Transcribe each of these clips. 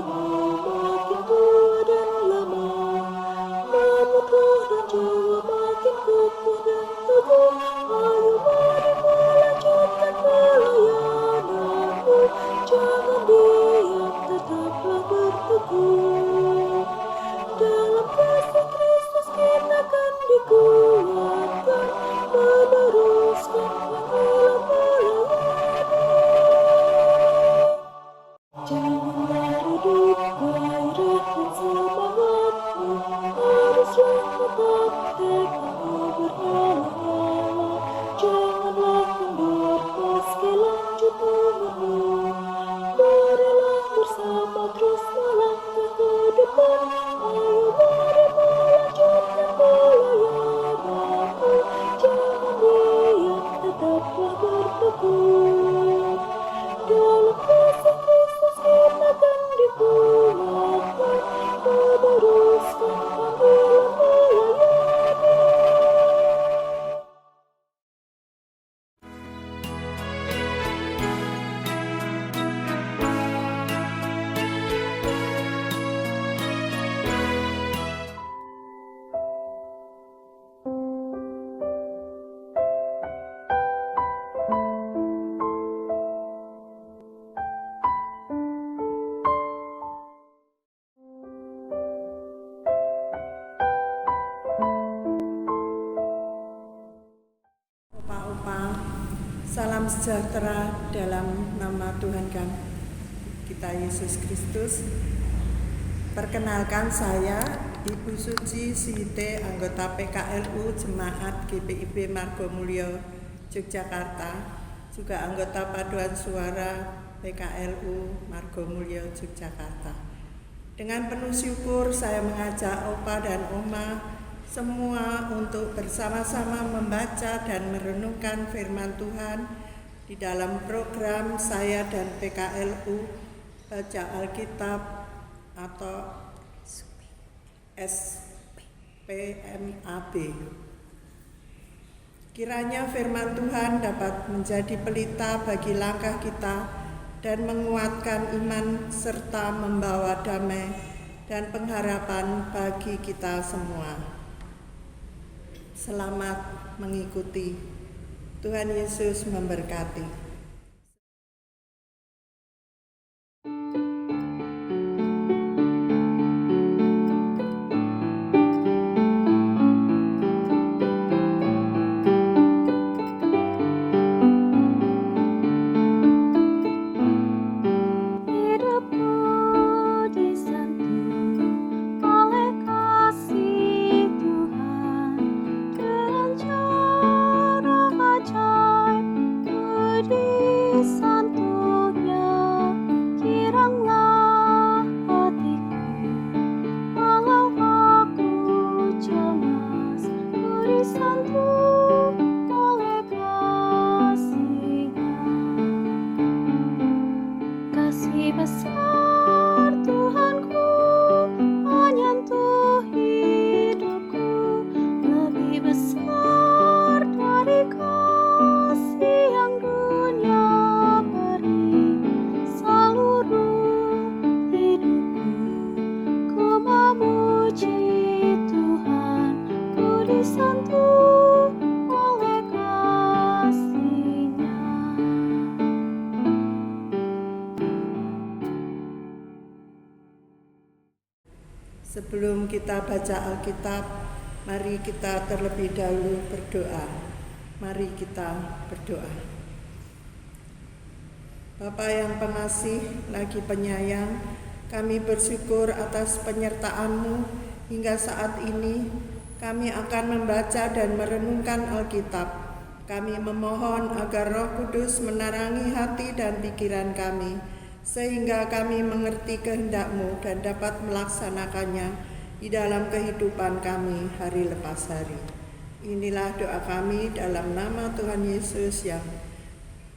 makin tua dan lama, namun roh dan jiwa makin kokoh dan teguh. Ayo mari melanjutkan pelayananmu, jangan diam, tetaplah berteguh. Dalam kasih Kristus kita kan dikuatkan, meneruskan panggilan melayani. Janganlah redup gairah dan semangatmu, haruslah tetap tekadmu bernyala-nyala. Janganlah kendor meski lanjut umurmu, marilah bersama terus melangkah ke depan. Ayo mari melanjutkan pelayananmu, jangan diam, tetaplah berteguh. Dalam kasih Kristus kita kan dikuatkan, meneruskan panggilan melayani. Salam sejahtera dalam nama Tuhan kita Yesus Kristus. Perkenalkan, saya Ibu Suci Sihite, anggota PKLU Jemaat GPIB Margomulyo Yogyakarta, juga anggota paduan suara PKLU Margomulyo Yogyakarta. Dengan penuh syukur saya mengajak Opa dan Oma semua untuk bersama-sama membaca dan merenungkan firman Tuhan di dalam program saya dan PKLU Baca Alkitab atau SPMAB. Kiranya firman Tuhan dapat menjadi pelita bagi langkah kita dan menguatkan iman serta membawa damai dan pengharapan bagi kita semua. Selamat mengikuti. Tuhan Yesus memberkati. Sebelum kita baca Alkitab, mari kita terlebih dahulu berdoa. Mari kita berdoa. Bapa yang pengasih lagi penyayang, kami bersyukur atas penyertaan-Mu hingga saat ini. Kami akan membaca dan merenungkan Alkitab. Kami memohon agar Roh Kudus menerangi hati dan pikiran kami, sehingga kami mengerti kehendak-Mu dan dapat melaksanakannya di dalam kehidupan kami hari lepas hari. Inilah doa kami dalam nama Tuhan Yesus yang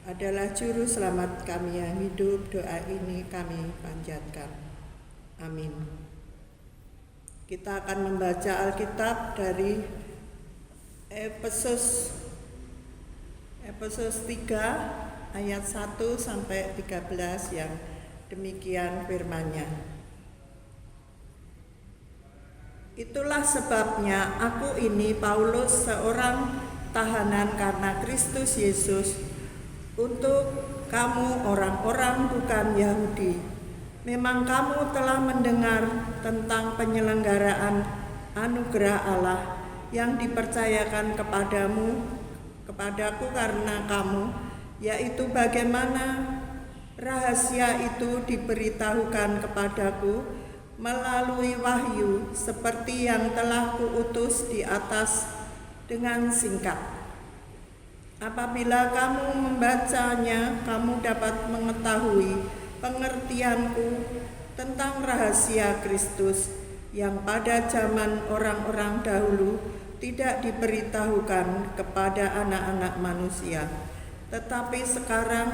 adalah Juru Selamat kami yang hidup. Doa ini kami panjatkan. Amin. Kita akan membaca Alkitab dari Efesus 3 ayat 1 sampai 13 yang Demikian firman-Nya. Itulah sebabnya aku ini Paulus, seorang tahanan karena Kristus Yesus, untuk kamu orang-orang bukan Yahudi. Memang kamu telah mendengar tentang penyelenggaraan anugerah Allah yang dipercayakan kepadaku karena kamu, yaitu bagaimana rahasia itu diberitahukan kepadaku melalui wahyu, seperti yang telah kuutus di atas dengan singkat. Apabila kamu membacanya, kamu dapat mengetahui pengertianku tentang rahasia Kristus yang pada zaman orang-orang dahulu tidak diberitahukan kepada anak-anak manusia, tetapi sekarang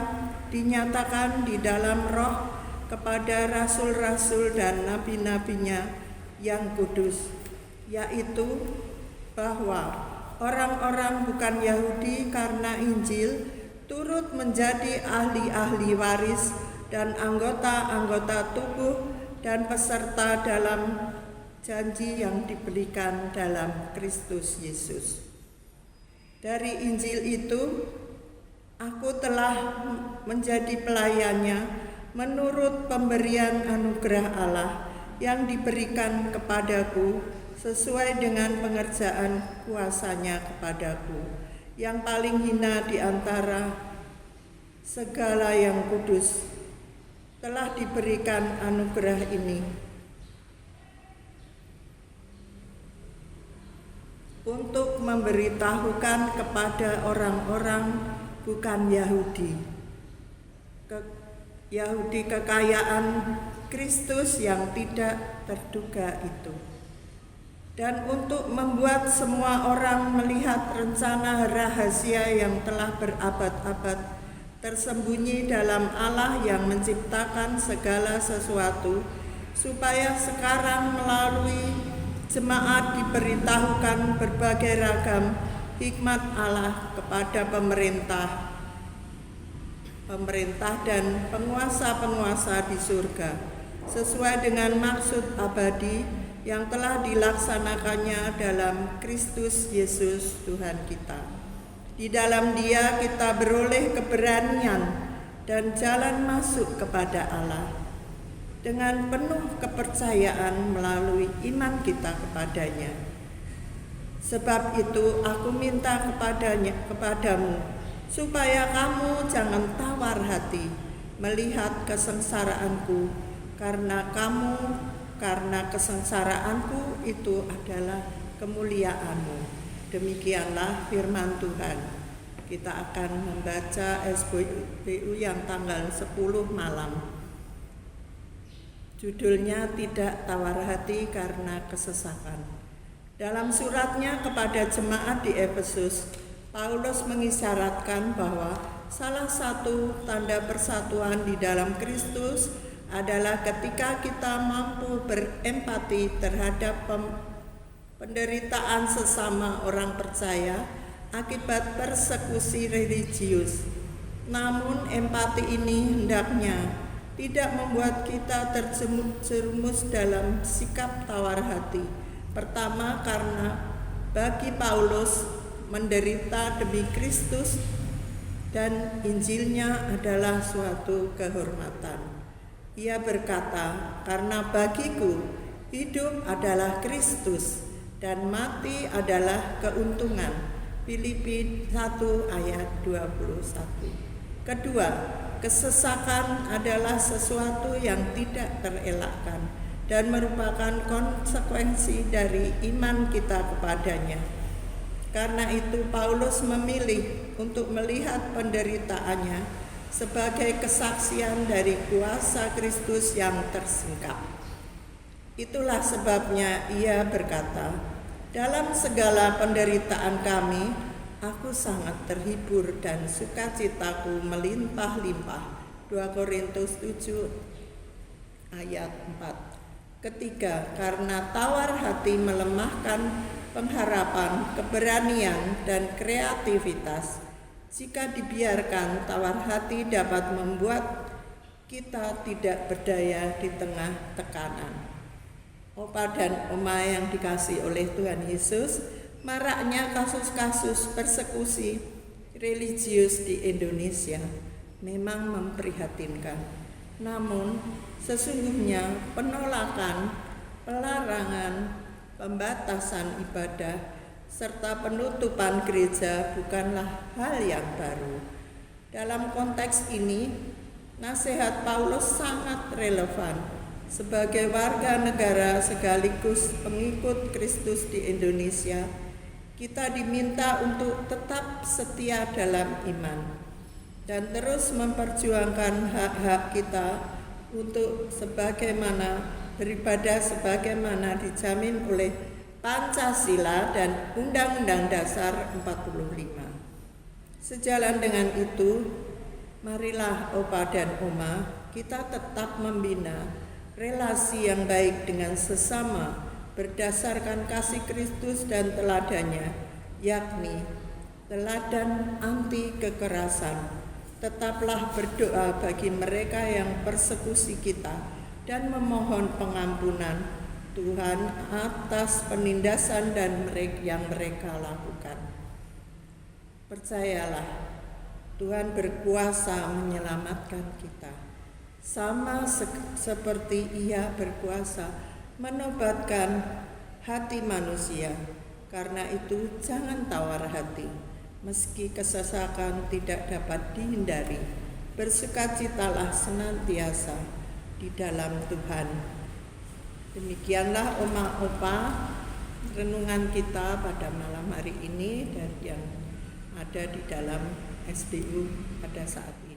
dinyatakan di dalam Roh kepada rasul-rasul dan nabi-nabinya yang kudus, yaitu bahwa orang-orang bukan Yahudi karena Injil turut menjadi ahli-ahli waris dan anggota-anggota tubuh dan peserta dalam janji yang diberikan dalam Kristus Yesus. Dari Injil itu aku telah menjadi pelayannya menurut pemberian anugerah Allah yang diberikan kepadaku sesuai dengan pengerjaan kuasa-Nya kepadaku, yang paling hina di antara segala yang kudus. Telah diberikan anugerah ini untuk memberitahukan kepada orang-orang bukan Yahudi kekayaan Kristus yang tidak terduga itu, dan untuk membuat semua orang melihat rencana rahasia yang telah berabad-abad tersembunyi dalam Allah yang menciptakan segala sesuatu, supaya sekarang melalui jemaat diberitahukan berbagai ragam hikmat Allah kepada pemerintah dan penguasa-penguasa di surga, sesuai dengan maksud abadi yang telah dilaksanakannya dalam Kristus Yesus Tuhan kita. Di dalam Dia kita beroleh keberanian dan jalan masuk kepada Allah dengan penuh kepercayaan melalui iman kita kepadanya. Sebab itu aku minta kepadamu supaya kamu jangan tawar hati melihat kesengsaraanku, karena kesengsaraanku itu adalah kemuliaanmu. Demikianlah firman Tuhan. Kita akan membaca SBU yang tanggal 10 malam. Judulnya Tidak Tawar Hati Karena Kesesakan. Dalam suratnya kepada jemaat di Efesus, Paulus mengisyaratkan bahwa salah satu tanda persatuan di dalam Kristus adalah ketika kita mampu berempati terhadap penderitaan sesama orang percaya akibat persekusi religius. Namun empati ini hendaknya tidak membuat kita terjerumus dalam sikap tawar hati. Pertama, karena bagi Paulus menderita demi Kristus dan Injilnya adalah suatu kehormatan. Ia berkata, karena bagiku hidup adalah Kristus dan mati adalah keuntungan. Filipi 1 ayat 21. Kedua, kesesakan adalah sesuatu yang tidak terelakkan dan merupakan konsekuensi dari iman kita kepadanya. Karena itu Paulus memilih untuk melihat penderitaannya sebagai kesaksian dari kuasa Kristus yang tersingkap. Itulah sebabnya ia berkata, dalam segala penderitaan kami, aku sangat terhibur dan sukacitaku melimpah-limpah. 2 Korintus 7 ayat 4. Ketiga, karena tawar hati melemahkan pengharapan, keberanian, dan kreativitas. Jika dibiarkan, tawar hati dapat membuat kita tidak berdaya di tengah tekanan. Opa dan Oma yang dikasihi oleh Tuhan Yesus, maraknya kasus-kasus persekusi religius di Indonesia memang memprihatinkan. Namun, sesungguhnya penolakan, pelarangan, pembatasan ibadah, serta penutupan gereja bukanlah hal yang baru. Dalam konteks ini, nasihat Paulus sangat relevan. Sebagai warga negara sekaligus pengikut Kristus di Indonesia, kita diminta untuk tetap setia dalam iman dan terus memperjuangkan hak-hak kita untuk beribadah sebagaimana dijamin oleh Pancasila dan Undang-Undang Dasar 45. Sejalan dengan itu, marilah Opa dan Oma kita tetap membina relasi yang baik dengan sesama berdasarkan kasih Kristus dan teladannya, yakni teladan anti kekerasan. Tetaplah berdoa bagi mereka yang persekusi kita dan memohon pengampunan Tuhan atas penindasan yang mereka lakukan. Percayalah, Tuhan berkuasa menyelamatkan kita, sama seperti Ia berkuasa menobatkan hati manusia. Karena itu jangan tawar hati, meski kesesakan tidak dapat dihindari. Bersukacitalah senantiasa di dalam Tuhan. Demikianlah Oma Opa renungan kita pada malam hari ini dan yang ada di dalam SBU pada saat ini.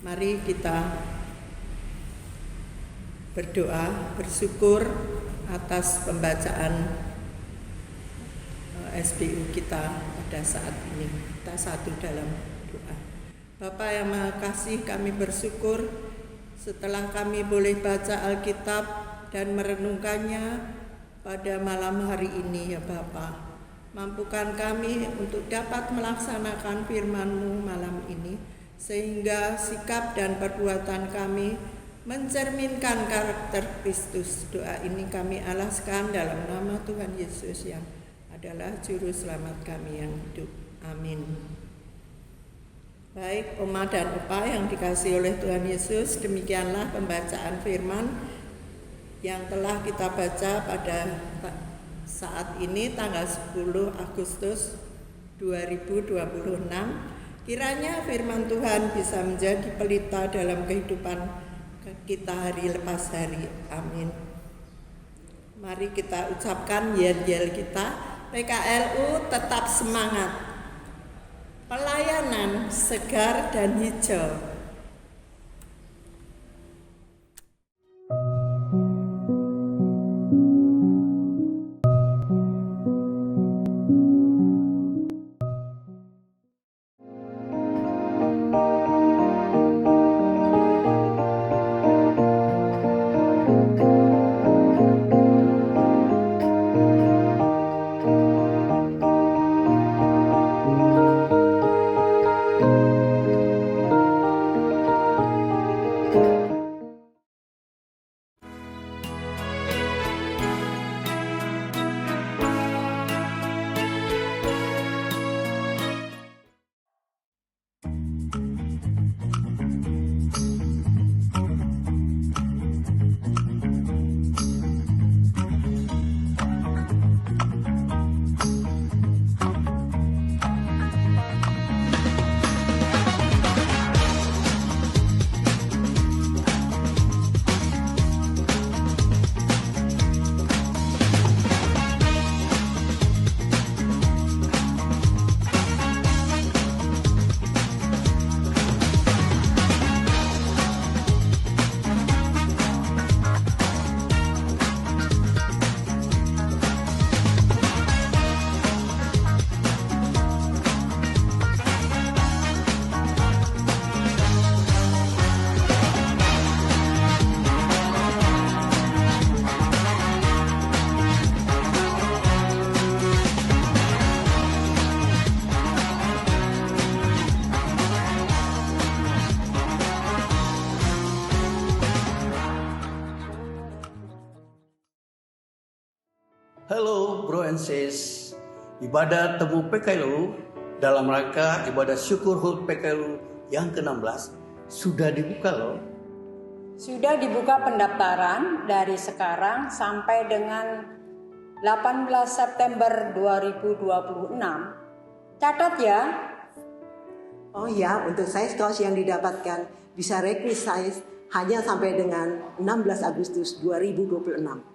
Mari kita berdoa, bersyukur atas pembacaan SBU kita pada saat ini. Kita satu dalam doa. Bapa yang Maha Kasih, kami bersyukur setelah kami boleh baca Alkitab dan merenungkannya pada malam hari ini ya Bapa. Mampukan kami untuk dapat melaksanakan firman-Mu malam ini, sehingga sikap dan perbuatan kami mencerminkan karakter Kristus. Doa ini kami alaskan dalam nama Tuhan Yesus yang adalah Juru Selamat kami yang hidup. Amin. Baik, Oma dan Opa yang dikasihi oleh Tuhan Yesus, demikianlah pembacaan firman yang telah kita baca pada saat ini tanggal 10 Agustus 2026. Kiranya firman Tuhan bisa menjadi pelita dalam kehidupan kita hari lepas hari. Amin. Mari kita ucapkan yel-yel kita. PKLU tetap semangat. Pelayanan segar dan hijau. Hello bro and sis, ibadah temu PKLU dalam rangka ibadah syukur HUT PKLU yang ke-16 sudah dibuka loh. Sudah dibuka pendaftaran dari sekarang sampai dengan 18 September 2026. Catat ya. Oh ya, untuk size kaos yang didapatkan bisa request size hanya sampai dengan 16 Agustus 2026.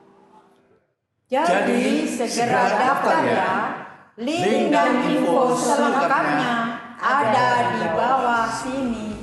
Jadi segera daftar ya. Link dan info selengkapnya ada di bawah sini.